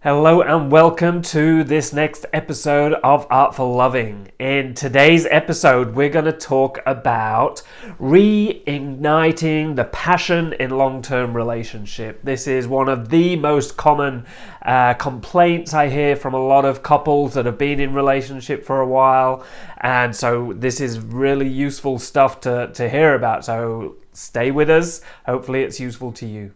Hello and welcome to this next episode of Artful Loving. In today's episode, we're going to talk about reigniting the passion in long-term relationship. This is one of the most common complaints I hear from a lot of couples that have been in relationship for a while. And so this is really useful stuff to hear about. So stay with us. Hopefully it's useful to you.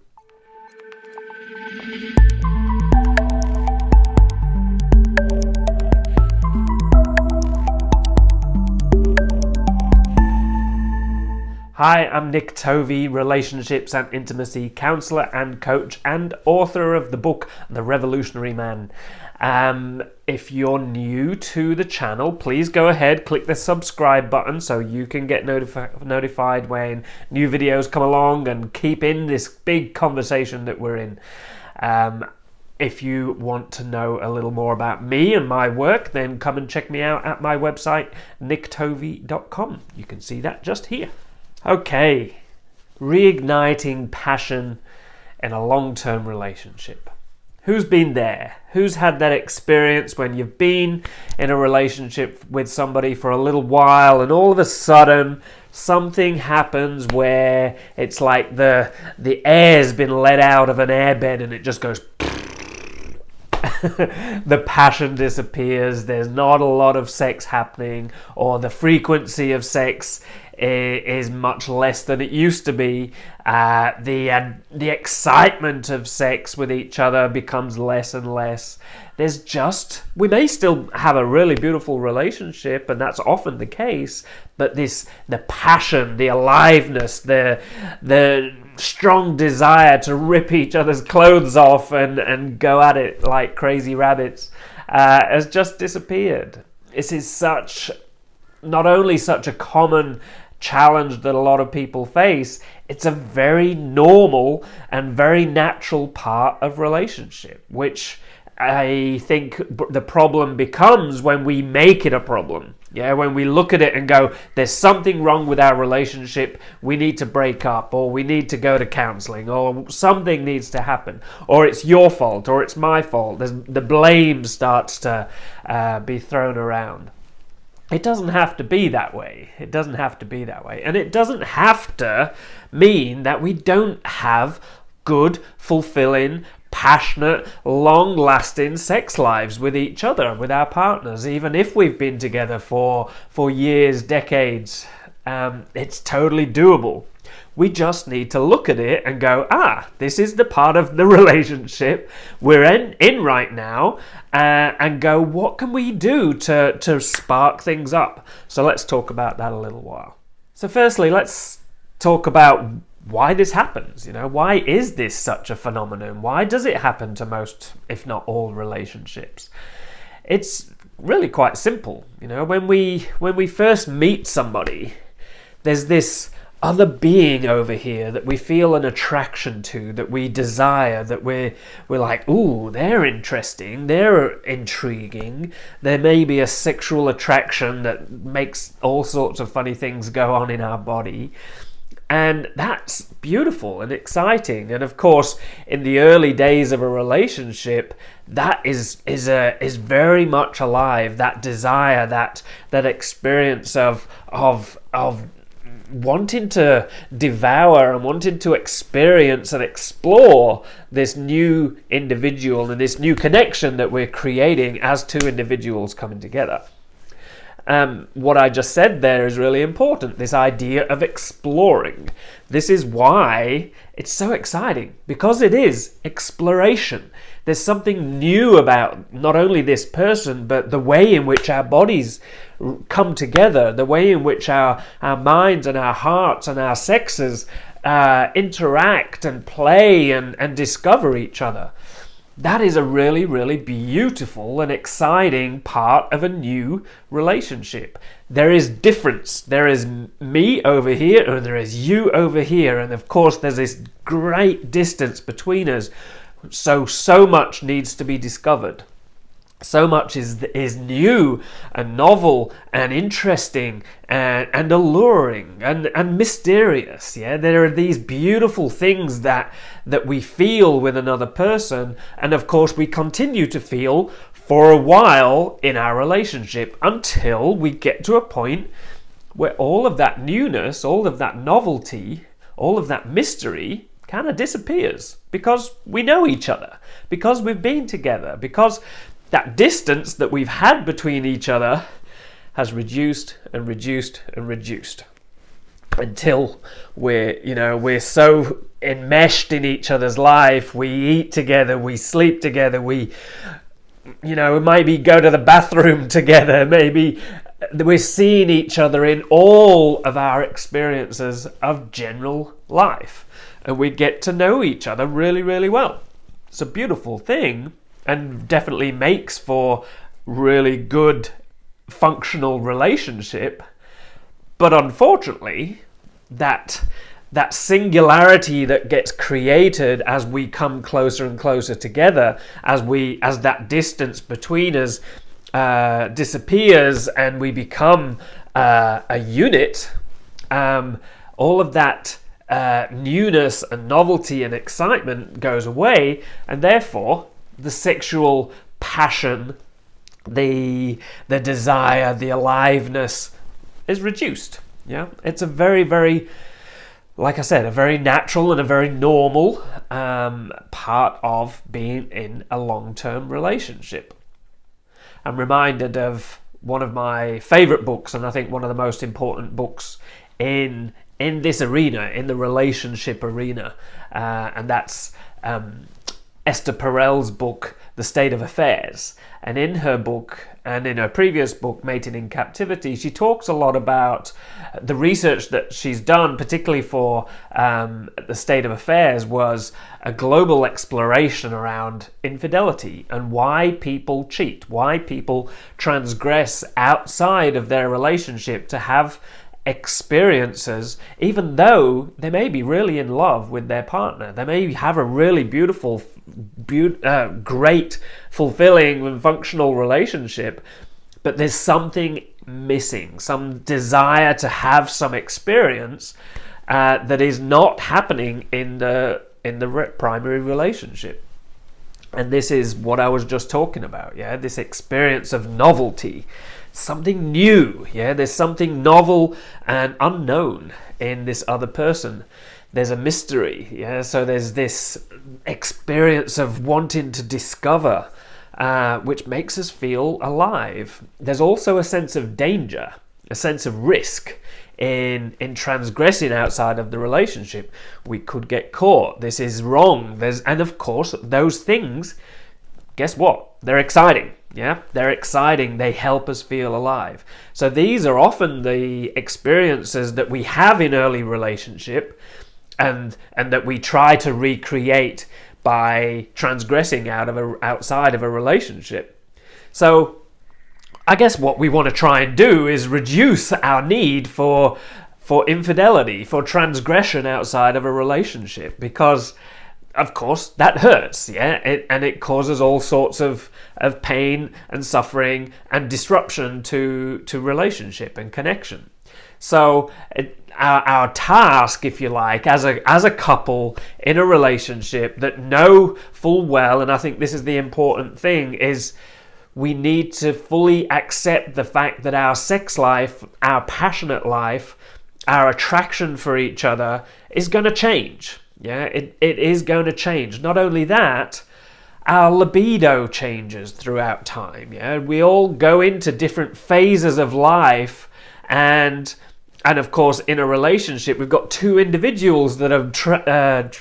Hi, I'm Nick Tovey, relationships and intimacy counselor and coach and author of the book The Revolutionary Man. If you're new to the channel, please go ahead, click the subscribe button so you can get notified when new videos come along and keep in this big conversation that we're in. If you want to know a little more about me and my work, then come and check me out at my website, nicktovey.com. You can see that just here. Okay, reigniting passion in a long-term relationship. Who's been there? Who's had that experience when you've been in a relationship with somebody for a little while and all of a sudden something happens where it's like the air's been let out of an airbed and it just goes the passion disappears, there's not a lot of sex happening, or the frequency of sex is much less than it used to be. The excitement of sex with each other becomes less and less. We may still have a really beautiful relationship, and that's often the case, but the passion, the aliveness, the strong desire to rip each other's clothes off and go at it like crazy rabbits has just disappeared. This is not only such a common challenge that a lot of people face, it's a very normal and very natural part of relationship, which I think the problem becomes when we make it a problem. When we look at it and go, there's something wrong with our relationship, we need to break up, or we need to go to counseling, or something needs to happen, or it's your fault, or it's my fault. The blame starts to be thrown around. It doesn't have to be that way. And it doesn't have to mean that we don't have good, fulfilling, passionate, long-lasting sex lives with each other, with our partners, even if we've been together for years, decades. It's totally doable. We just need to look at it and go, this is the part of the relationship we're in right now, and go, what can we do to spark things up? So let's talk about that a little while. So firstly, let's talk about why this happens. Why is this such a phenomenon? Why does it happen to most, if not all, relationships? It's really quite simple. When we first meet somebody, there's this other being over here that we feel an attraction to, that we desire, that we're like, ooh, they're interesting, they're intriguing. There may be a sexual attraction that makes all sorts of funny things go on in our body. And that's beautiful and exciting. And of course, in the early days of a relationship, that is very much alive. That desire, that experience of wanting to devour and wanting to experience and explore this new individual and this new connection that we're creating as two individuals coming together. What I just said there is really important, this idea of exploring. This is why it's so exciting, because it is exploration. There's something new about not only this person, but the way in which our bodies come together, the way in which our minds and our hearts and our sexes interact and play and discover each other. That is a really, really beautiful and exciting part of a new relationship. There is difference. There is me over here and there is you over here. And of course, there's this great distance between us. So much needs to be discovered. So much is new and novel and interesting and alluring and mysterious. Yeah, there are these beautiful things that we feel with another person, and of course we continue to feel for a while in our relationship until we get to a point where all of that newness, all of that novelty, all of that mystery kind of disappears because we know each other, because we've been together, because that distance that we've had between each other has reduced and reduced and reduced until we're so enmeshed in each other's life. We eat together, we sleep together, we maybe go to the bathroom together, maybe we're seeing each other in all of our experiences of general life, and we get to know each other really, really well. It's a beautiful thing, and definitely makes for really good functional relationship. But unfortunately, that singularity that gets created as we come closer and closer together, as that distance between us disappears and we become a unit, all of that newness and novelty and excitement goes away, and therefore the sexual passion, the desire, the aliveness is reduced. Yeah, it's a very, very, like I said, a very natural and a very normal part of being in a long-term relationship. I'm reminded of one of my favorite books, and I think one of the most important books in this arena, in the relationship arena, and that's Esther Perel's book, The State of Affairs. And in her book, and in her previous book, Mating in Captivity, she talks a lot about the research that she's done, particularly for The State of Affairs, was a global exploration around infidelity and why people cheat, why people transgress outside of their relationship to have experiences, even though they may be really in love with their partner. They may have a really beautiful, great, fulfilling and functional relationship, but there's something missing, some desire to have some experience that is not happening in the primary relationship. And this is what I was just talking about, yeah, this experience of novelty, something new, yeah, there's something novel and unknown in this other person. There's a mystery, yeah, so there's this experience of wanting to discover, which makes us feel alive. There's also a sense of danger, a sense of risk in transgressing outside of the relationship. We could get caught. This is wrong. And of course, those things, guess what? They're exciting. Yeah, they're exciting. They help us feel alive. So these are often the experiences that we have in early relationship, and that we try to recreate by transgressing outside of a relationship. So I guess what we want to try and do is reduce our need for infidelity, for transgression outside of a relationship, because of course that hurts, yeah, and it causes all sorts of pain and suffering and disruption to relationship and connection. So our task, if you like, as a couple in a relationship that know full well, and I think this is the important thing, is we need to fully accept the fact that our sex life, our passionate life, our attraction for each other is going to change. Yeah, it is going to change. Not only that, our libido changes throughout time. Yeah, we all go into different phases of life, and of course, in a relationship, we've got two individuals that are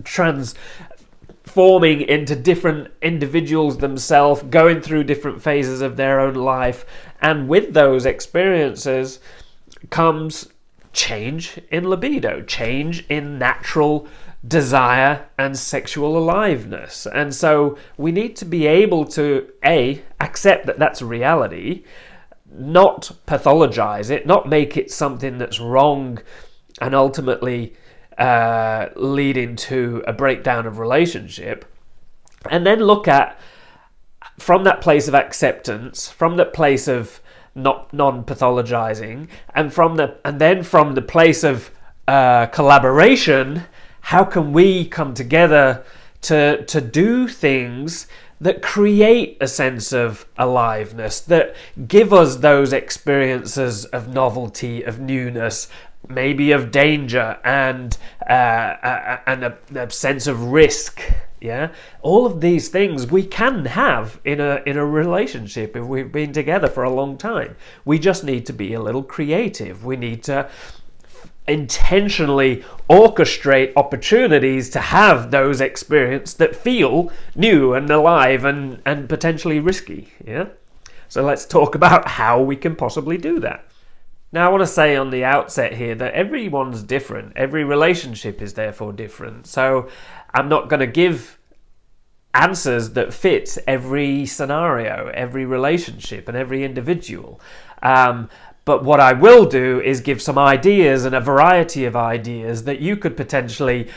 transforming into different individuals themselves, going through different phases of their own life, and with those experiences comes change in libido, change in natural desire and sexual aliveness. And so we need to be able to accept that that's a reality, not pathologize it, not make it something that's wrong and ultimately leading to a breakdown of relationship, and then look at from that place of acceptance, from that place of not non-pathologizing, and then from the place of collaboration, how can we come together to do things that create a sense of aliveness, that give us those experiences of novelty, of newness, maybe of danger, and a sense of risk. Yeah, all of these things we can have in a relationship if we've been together for a long time. We just need to be a little creative. We need to intentionally orchestrate opportunities to have those experiences that feel new and alive and potentially risky. Yeah, so let's talk about how we can possibly do that. Now, I want to say on the outset here that everyone's different. Every relationship is therefore different. So I'm not going to give answers that fit every scenario, every relationship, and every individual. But what I will do is give some ideas and a variety of ideas that you could potentially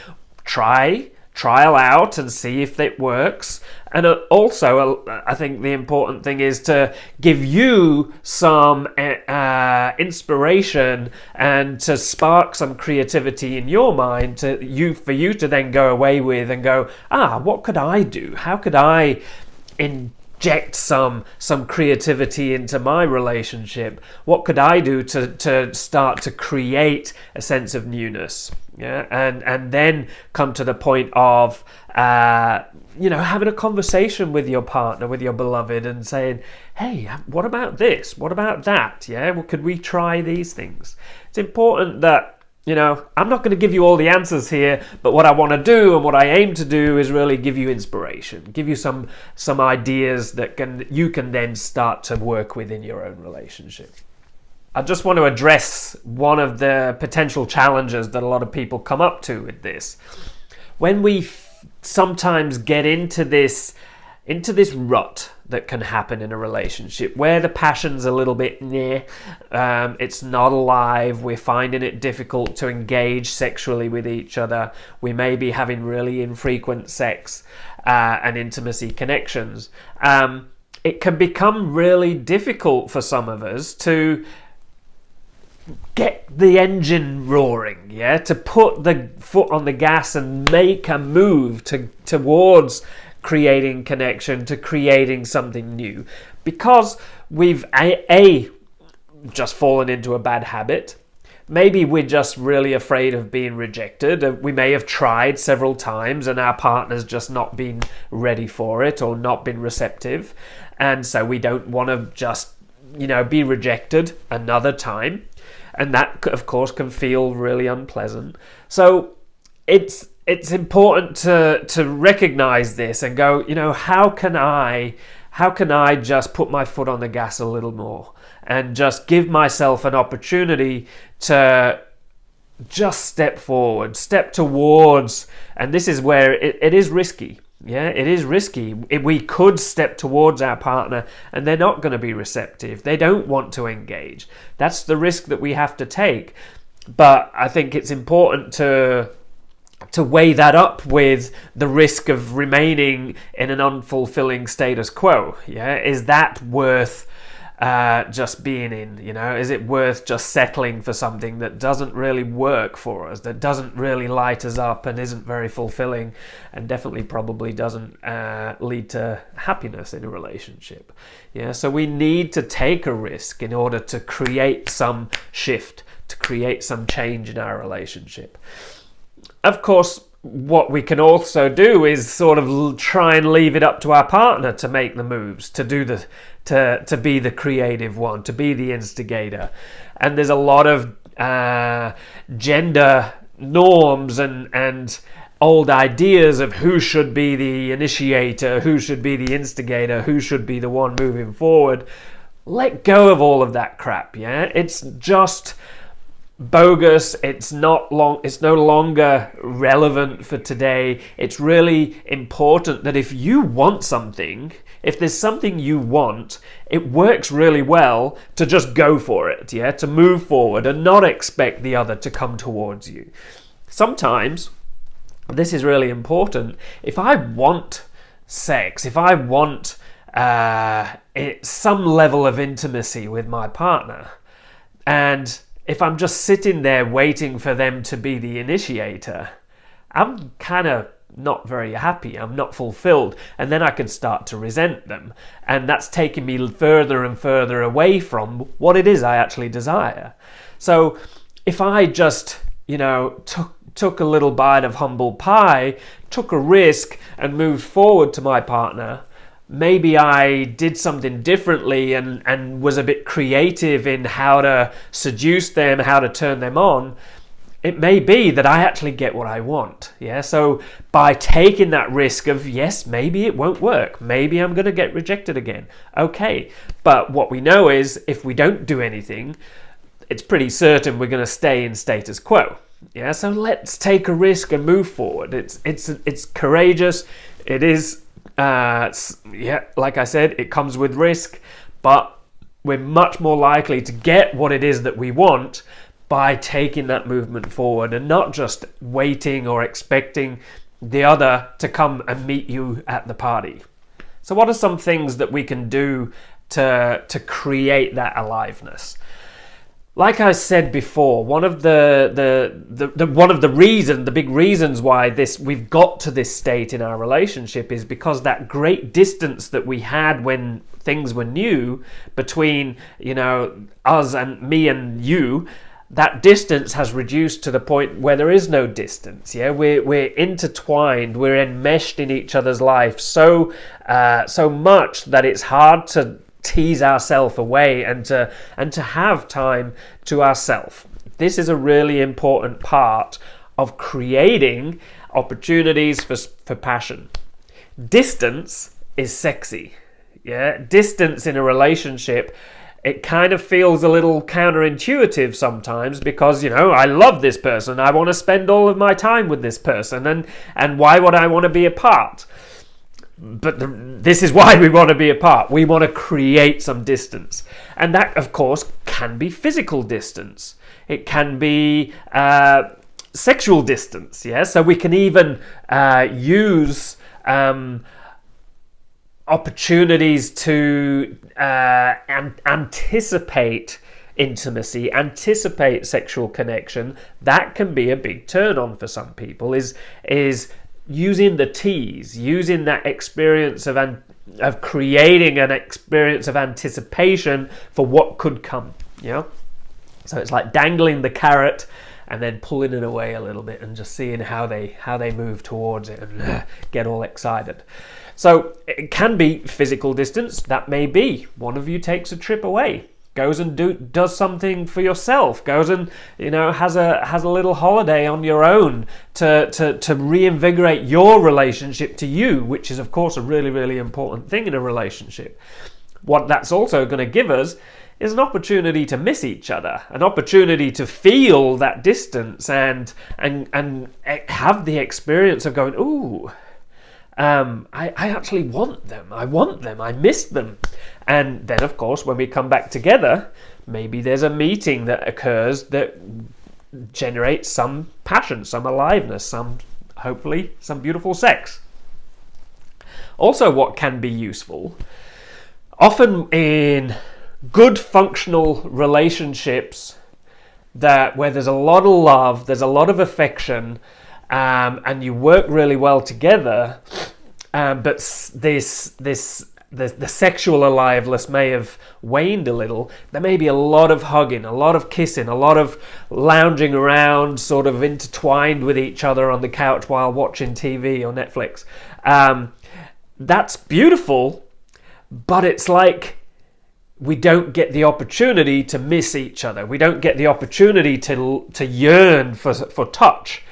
trial out and see if it works. And also, I think the important thing is to give you some inspiration and to spark some creativity in your mind for you to then go away with and go, what could I do? How could I inject some creativity into my relationship? What could I do to start to create a sense of newness? Yeah, and then come to the point of having a conversation with your partner, with your beloved, and saying, hey, what about this? What about that? Yeah, well, could we try these things? It's important that, I'm not going to give you all the answers here, but what I want to do and what I aim to do is really give you inspiration, give you some ideas that you can then start to work with in your own relationship. I just want to address one of the potential challenges that a lot of people come up to with this. When we sometimes get into this rut that can happen in a relationship where the passion's a little bit it's not alive, we're finding it difficult to engage sexually with each other, we may be having really infrequent sex and intimacy connections, it can become really difficult for some of us to get the engine roaring, to put the foot on the gas and make a move towards creating connection, to creating something new, because we've just fallen into a bad habit. Maybe we're just really afraid of being rejected. We may have tried several times and our partner's just not been ready for it or not been receptive, and so we don't want to just be rejected another time. And that, of course, can feel really unpleasant. So it's important to recognize this and go, how can I just put my foot on the gas a little more and just give myself an opportunity to just step forward, step towards, and this is where it is risky. Yeah, it is risky. We could step towards our partner and they're not going to be receptive. They don't want to engage. That's the risk that we have to take. But I think it's important to weigh that up with the risk of remaining in an unfulfilling status quo. Yeah, is that worth just being in? Is it worth just settling for something that doesn't really work for us, that doesn't really light us up and isn't very fulfilling, and definitely probably doesn't lead to happiness in a relationship? Yeah, so we need to take a risk in order to create some shift, to create some change in our relationship. Of course, what we can also do is sort of try and leave it up to our partner to make the moves, to be the creative one, to be the instigator. And there's a lot of gender norms and old ideas of who should be the initiator, who should be the instigator, who should be the one moving forward. Let go of all of that crap, yeah? It's just bogus. It's no longer relevant for today. It's really important that if you want something, if there's something you want, it works really well to just go for it, yeah, to move forward and not expect the other to come towards you. Sometimes, this is really important, if I want sex, if I want some level of intimacy with my partner. And if I'm just sitting there waiting for them to be the initiator, I'm kind of not very happy. I'm not fulfilled. And then I can start to resent them. And that's taking me further and further away from what it is I actually desire. So if I just, took a little bite of humble pie, took a risk and moved forward to my partner, maybe I did something differently and was a bit creative in how to seduce them, how to turn them on, it may be that I actually get what I want. Yeah. So by taking that risk of, yes, maybe it won't work. Maybe I'm going to get rejected again. Okay. But what we know is if we don't do anything, it's pretty certain we're going to stay in status quo. Yeah. So let's take a risk and move forward. It's courageous. It is, like I said, it comes with risk, but we're much more likely to get what it is that we want by taking that movement forward and not just waiting or expecting the other to come and meet you at the party. So what are some things that we can do to create that aliveness? Like I said before, one of the big reasons why we've got to this state in our relationship is because that great distance that we had when things were new between, us and me and you, that distance has reduced to the point where there is no distance. Yeah, we're intertwined, we're enmeshed in each other's life so much that it's hard to tease ourselves away and to have time to ourselves. This is a really important part of creating opportunities for passion. Distance is sexy. Yeah, distance in a relationship, it kind of feels a little counterintuitive sometimes because, I love this person. I want to spend all of my time with this person, and why would I want to be apart? But this is why we want to be apart. We want to create some distance. And that, of course, can be physical distance. It can be sexual distance. Yeah? So we can even use opportunities to anticipate intimacy, anticipate sexual connection. That can be a big turn on for some people, is using the tease, using that experience of creating an experience of anticipation for what could come. So it's like dangling the carrot and then pulling it away a little bit and just seeing how they move towards it and get all excited. So it can be physical distance. That may be one of you takes a trip away, goes and does something for yourself, goes and has a little holiday on your own to reinvigorate your relationship to you, which is of course a really, really important thing in a relationship. What that's also going to give us is an opportunity to miss each other, an opportunity to feel that distance and have the experience of going, ooh, I actually want them. I miss them. And then, of course, when we come back together, maybe there's a meeting that occurs that generates some passion, some aliveness, hopefully some beautiful sex. Also, what can be useful, often in good functional relationships where there's a lot of love, there's a lot of affection, and you work really well together, but the sexual aliveness may have waned a little. There may be a lot of hugging, a lot of kissing, a lot of lounging around, sort of intertwined with each other on the couch while watching TV or Netflix. That's beautiful, but it's like we don't get the opportunity to miss each other. We don't get the opportunity to yearn for touch.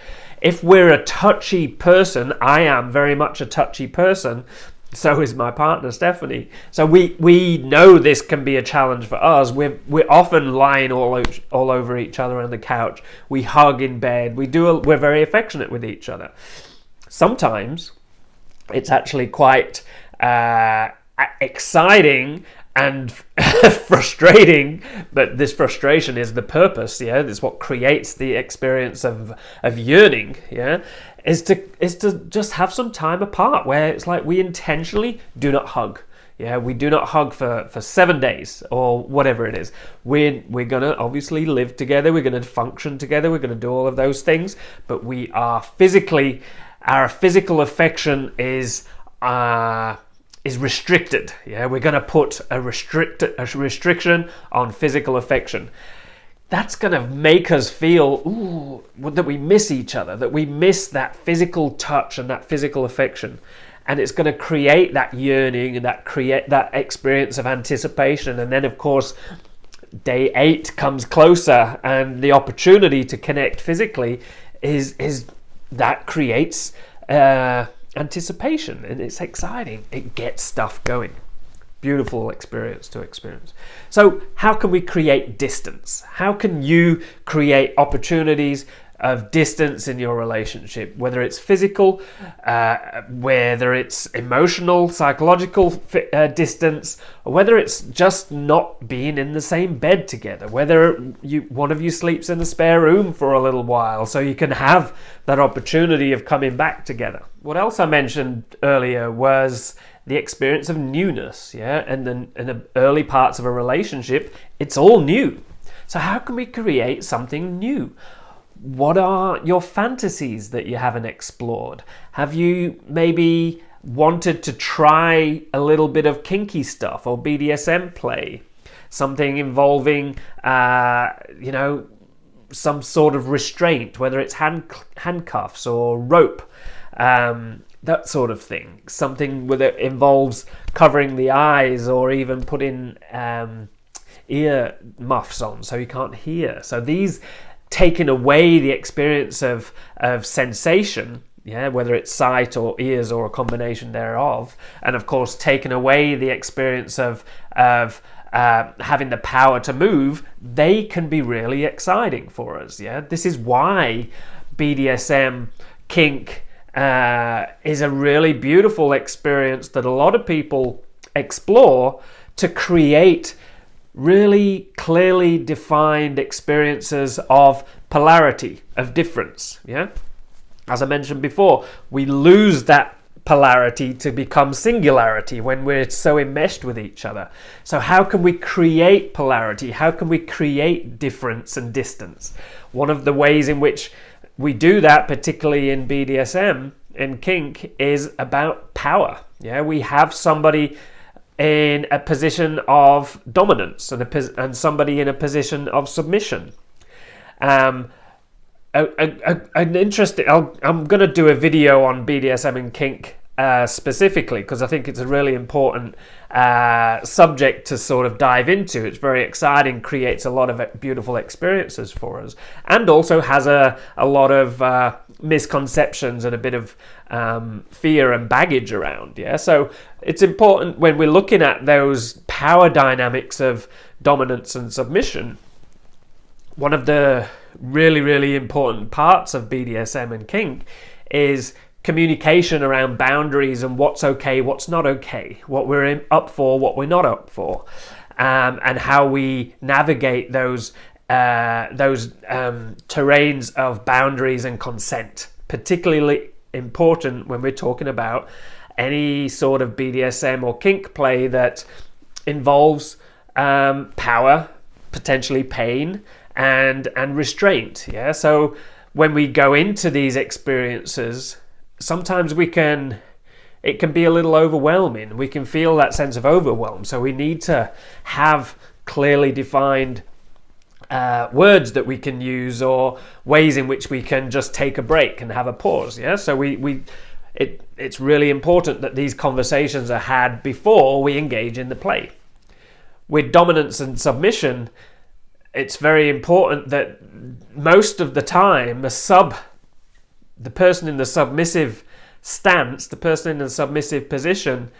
If we're a touchy person, I am very much a touchy person, so is my partner Stephanie. So we know this can be a challenge for us. We're often lying all over each other on the couch. We hug in bed. We're very affectionate with each other. Sometimes it's actually quite exciting and frustrating, but this frustration is the purpose. Yeah, this is what creates the experience of yearning. Yeah, is to just have some time apart where it's like we intentionally do not hug. Yeah, we do not hug for 7 days or whatever it is. We're going to obviously live together. We're going to function together. We're going to do all of those things. But we are physically, our physical affection is restricted. Yeah, we're going to put a restriction on physical affection. That's going to make us feel that we miss each other, that we miss that physical touch and that physical affection. And it's going to create that yearning and create that experience of anticipation. And then, of course, day 8 comes closer, and the opportunity to connect physically is that creates anticipation, and it's exciting. It gets stuff going. Beautiful experience to experience. So how can we create distance? How can you create opportunities of distance in your relationship, whether it's physical, whether it's emotional, psychological distance, or whether it's just not being in the same bed together, whether one of you sleeps in the spare room for a little while so you can have that opportunity of coming back together. What else I mentioned earlier was the experience of newness, yeah? And then in the early parts of a relationship, it's all new. So how can we create something new? What are your fantasies that you haven't explored? Have you maybe wanted to try a little bit of kinky stuff or BDSM play? Something involving, some sort of restraint, whether it's handcuffs or rope, that sort of thing. Something that involves covering the eyes or even putting ear muffs on so you can't hear. So these taking away the experience of sensation, yeah, whether it's sight or ears or a combination thereof, and of course taking away the experience of having the power to move, they can be really exciting for us. Yeah, this is why BDSM kink is a really beautiful experience that a lot of people explore to create really clearly defined experiences of polarity, of difference. Yeah, as I mentioned before, we lose that polarity to become singularity when we're so enmeshed with each other. So how can we create polarity? How can we create difference and distance? One of the ways in which we do that, particularly in BDSM and kink, is about power. Yeah, we have somebody in a position of dominance and somebody in a position of submission. I'm going to do a video on BDSM and kink specifically because I think it's a really important subject to sort of dive into. It's very exciting, creates a lot of beautiful experiences for us, and also has a lot of misconceptions and a bit of fear and baggage around. Yeah, so it's important when we're looking at those power dynamics of dominance and submission. One of the really, really important parts of BDSM and kink is communication around boundaries and what's okay, what's not okay, what we're up for, what we're not up for, and how we navigate those terrains of boundaries and consent. Particularly important when we're talking about any sort of BDSM or kink play that involves power, potentially pain, and restraint. Yeah, so when we go into these experiences, sometimes it can be a little overwhelming. We can feel that sense of overwhelm. So we need to have clearly defined words that we can use, or ways in which we can just take a break and have a pause. Yeah, so it's really important that these conversations are had before we engage in the play. With dominance and submission, it's very important that most of the time the person in the submissive stance, the person in the submissive position,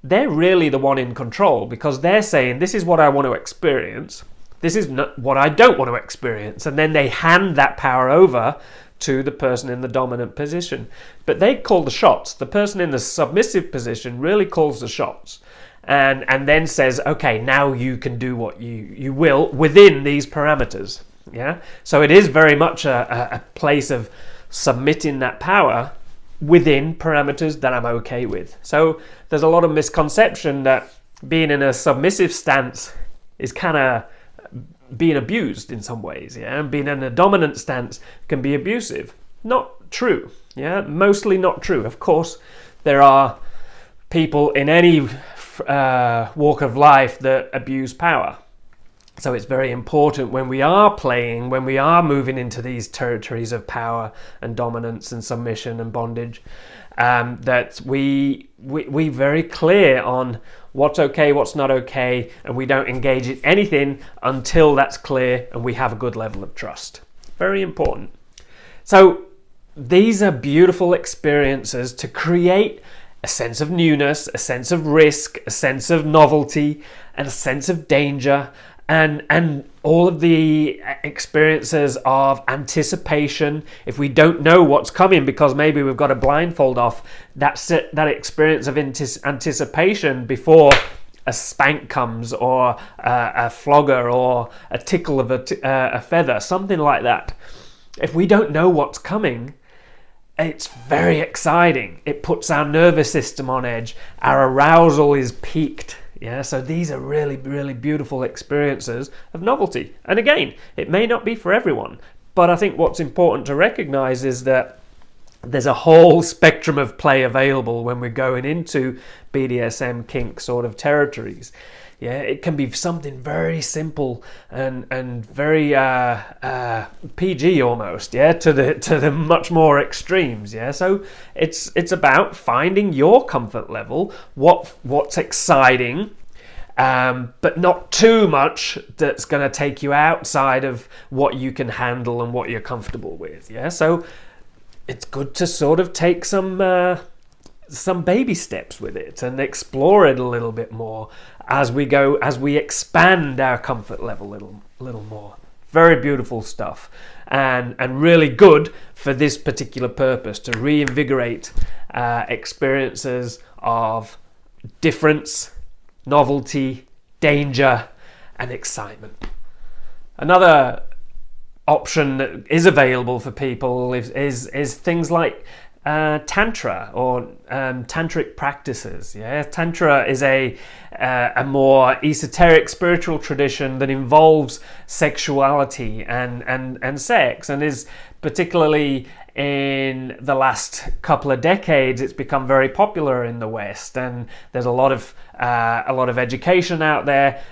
they're really the one in control, because they're saying, this is what I want to experience, this is not what I don't want to experience, and then they hand that power over to the person in the dominant position. But they call the shots. The person in the submissive position really calls the shots, and then says, okay, now you can do what you will within these parameters. Yeah, so it is very much a place of submitting that power within parameters that I'm okay with. So there's a lot of misconception that being in a submissive stance is kind of being abused in some ways, yeah, and being in a dominant stance can be abusive. Not true, yeah, mostly not true. Of course, there are people in any walk of life that abuse power. So it's very important when we are playing, when we are moving into these territories of power and dominance and submission and bondage, that we very clear on what's okay, what's not okay, and we don't engage in anything until that's clear and we have a good level of trust. Very important. So these are beautiful experiences to create a sense of newness, a sense of risk, a sense of novelty, and a sense of danger, and all of the experiences of anticipation. If we don't know what's coming because maybe we've got a blindfold off, that experience of anticipation before a spank comes, or a flogger, or a tickle of a feather, something like that. If we don't know what's coming, it's very exciting. It puts our nervous system on edge. Our arousal is peaked. Yeah, so these are really, really beautiful experiences of novelty. And again, it may not be for everyone, but I think what's important to recognize is that there's a whole spectrum of play available when we're going into BDSM kink sort of territories. Yeah, it can be something very simple and very PG almost, yeah, to the much more extremes, yeah. So it's about finding your comfort level, what's exciting, but not too much that's going to take you outside of what you can handle and what you're comfortable with, yeah. So it's good to sort of take some baby steps with it and explore it a little bit more as we expand our comfort level a little more. Very beautiful stuff, and really good for this particular purpose, to reinvigorate experiences of difference, novelty, danger, and excitement. Another option that is available for people is things like Tantra, or tantric practices. Yeah, Tantra is a more esoteric spiritual tradition that involves sexuality and sex, and is particularly in the last couple of decades, it's become very popular in the West, and there's a lot of education out there.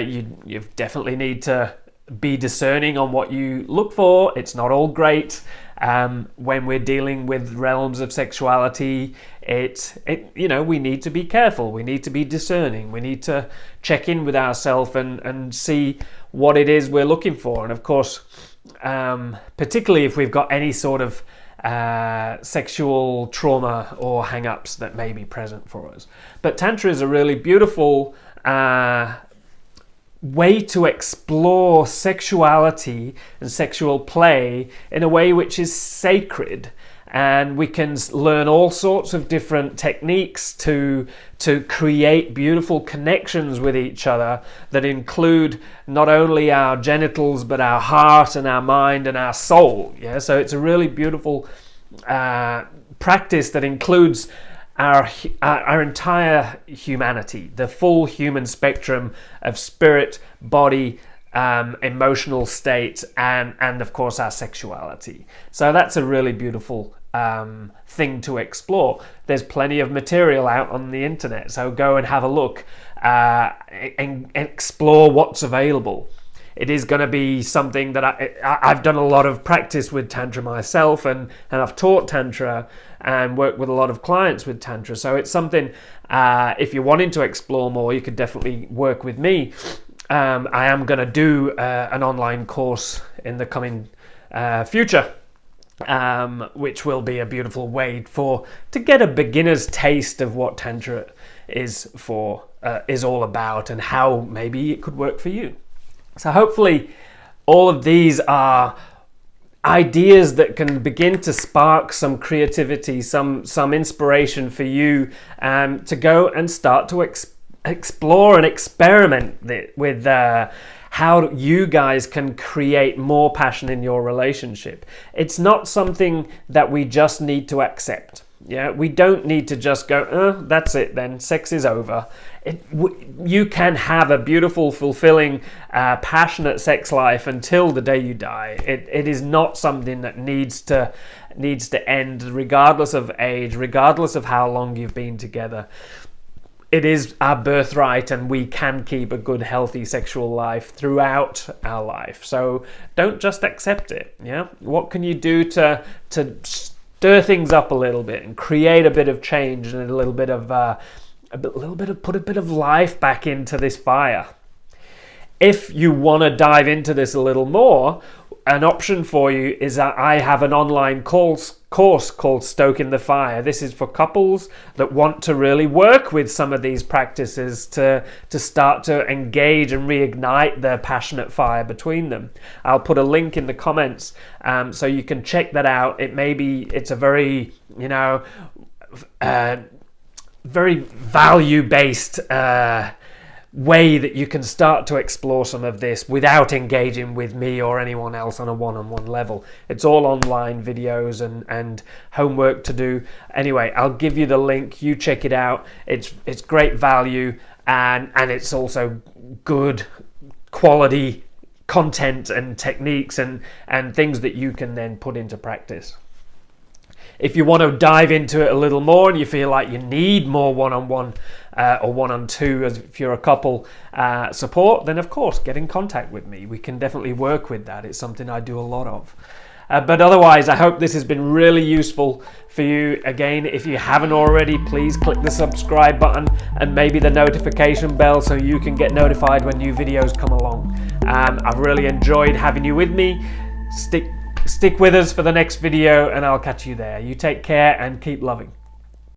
You definitely need to be discerning on what you look for. It's not all great. When we're dealing with realms of sexuality, we need to be careful. We need to be discerning. We need to check in with ourselves and see what it is we're looking for. And of course, particularly if we've got any sort of sexual trauma or hang-ups that may be present for us. But Tantra is a really beautiful way to explore sexuality and sexual play in a way which is sacred, and we can learn all sorts of different techniques to create beautiful connections with each other that include not only our genitals but our heart and our mind and our soul. Yeah, so it's a really beautiful practice that includes our entire humanity, the full human spectrum of spirit, body, emotional state, and of course our sexuality. So that's a really beautiful thing to explore. There's plenty of material out on the internet, so go and have a look and explore what's available. It is going to be something that I've done a lot of practice with Tantra myself, and I've taught Tantra and worked with a lot of clients with Tantra. So it's something, if you're wanting to explore more, you could definitely work with me. I am going to do an online course in the coming future, which will be a beautiful way to get a beginner's taste of what Tantra is all about, and how maybe it could work for you. So hopefully all of these are ideas that can begin to spark some creativity, some inspiration for you to go and start to explore and experiment with how you guys can create more passion in your relationship. It's not something that we just need to accept. Yeah, we don't need to just go, that's it then, sex is over. You can have a beautiful, fulfilling, passionate sex life until the day you die. It is not something that needs to end, regardless of age, regardless of how long you've been together. It is our birthright, and we can keep a good, healthy sexual life throughout our life. So don't just accept it. Yeah, what can you do to stir things up a little bit and create a bit of change and a little bit of put a bit of life back into this fire? If you want to dive into this a little more, an option for you is that I have an online course called Stoking the Fire. This is for couples that want to really work with some of these practices to start to engage and reignite their passionate fire between them. I'll put a link in the comments so you can check that out. It's a very, very value-based way that you can start to explore some of this without engaging with me or anyone else on a one-on-one level. It's all online videos and homework to do. Anyway, I'll give you the link. You check it out. It's great value, and it's also good quality content and techniques and things that you can then put into practice. If you want to dive into it a little more and you feel like you need more one-on-one or one-on-two, as if you're a couple, support, then of course get in contact with me. We can definitely work with that. It's something I do a lot of. But otherwise, I hope this has been really useful for you. Again, if you haven't already, please click the subscribe button and maybe the notification bell so you can get notified when new videos come along. I've really enjoyed having you with me. Stick with us for the next video, and I'll catch you there. You take care and keep loving.